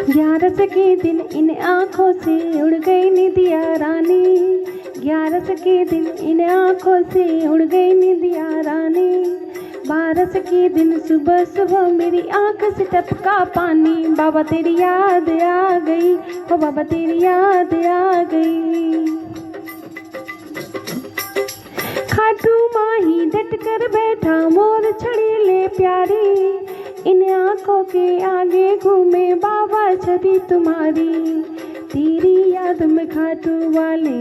ग्यारस के दिन इन आँखों से उड़ गई निदिया रानी, ग्यारस के दिन इन आँखों से उड़ गई निदिया रानी। 12 के दिन सुबह सुबह मेरी आँख से टपका पानी, बाबा तेरी याद आ गई, ओ बाबा तेरी याद आ गई। खाटू माही डट कर बैठा मोर छड़ी ले प्यारी, इन आँखों के आगे घूमे बाबा छवि तुम्हारी। तेरी याद में खाटू वाले,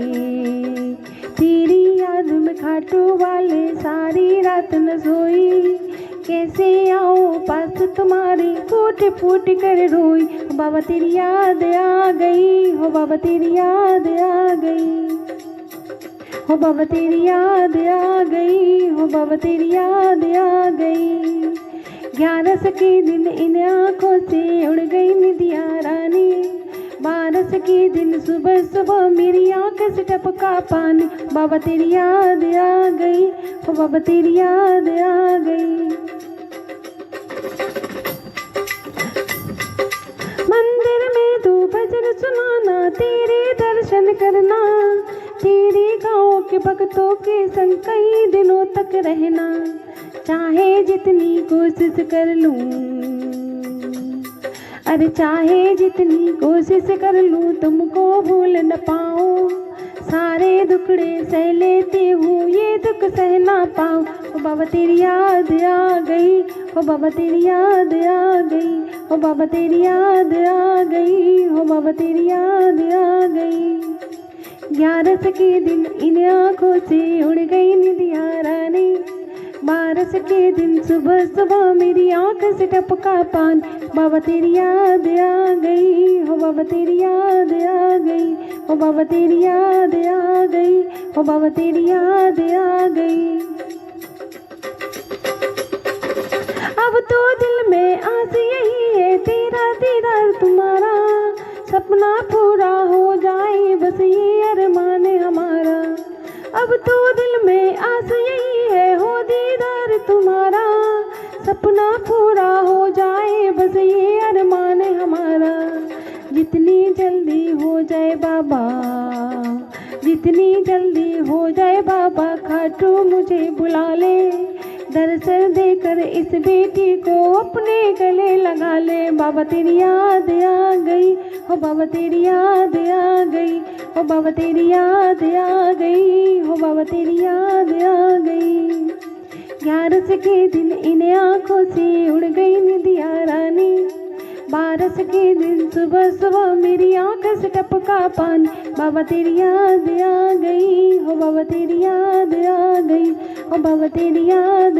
तेरी याद में खाटू वाले सारी रात न सोई। कैसे आओ पास तुम्हारी फूट फूट कर रोई, हो बाबा तेरी याद आ गई, हो बाबा तेरी याद आ गई, हो बाबा तेरी याद आ गई, हो बाबा तेरी याद आ गई। 11 के दिन इन आँखों से उड़ गई निदिया रानी, 12 के दिन सुबह सुबह मेरी आँख से टपका पानी, बाबा तेरी याद आ गई, हो बाबा तेरी याद आ गई। मंदिर में तू भजन सुनाना, तेरे दर्शन करना, तेरे गाँव के भक्तों के संग कई दिनों तक रहना। चाहे जितनी कोशिश कर लूं, अरे चाहे जितनी कोशिश कर लूं तुमको भूल न पाऊं। सारे दुखड़े सह लेती हूँ ये दुख सह ना पाऊं, ओ बाबा तेरी याद आ गई, ओ बाबा तेरी याद आ गई, ओ बाबा तेरी याद आ गई, ओ बाबा तेरी याद आ गई। 11 के दिन इन आँखों से उड़ गई निदिया रानी, 12 के दिन सुबह सुबह मेरी आँख से टपका पानी, बाबा तेरी याद आ गई, हो बाबा तेरी याद आ गई, हो बाबा तेरी याद आ गई, हो बाबा तेरी याद आ गई। अब तो दिल में आस यही है तेरा दीदार तुम्हारा, सपना पूरा हो जाए बस ये अरमान हमारा। अब तो दिल में आस यही है हो दीदार तुम्हारा, सपना पूरा हो जाए बस ये अरमान हमारा। जितनी जल्दी हो जाए बाबा, जितनी जल्दी हो जाए बाबा खाटू मुझे बुला ले, दर्शन देकर इस बेटी को अपने गले लगा ले। बाबा तेरी याद आ गई, हो बाबा तेरी याद आ गई, हो बाबा तेरी याद आ गई, हो बाबा तेरी याद आ गई। 11 के दिन इन आँखों से उड़ गई निदिया रानी, 12 के दिन सुबह सुबह मेरी आँख से टपका पानी, बाबा तेरी याद आ गई, हो बाबा तेरी याद आ गई, हो बाबा तेरी याद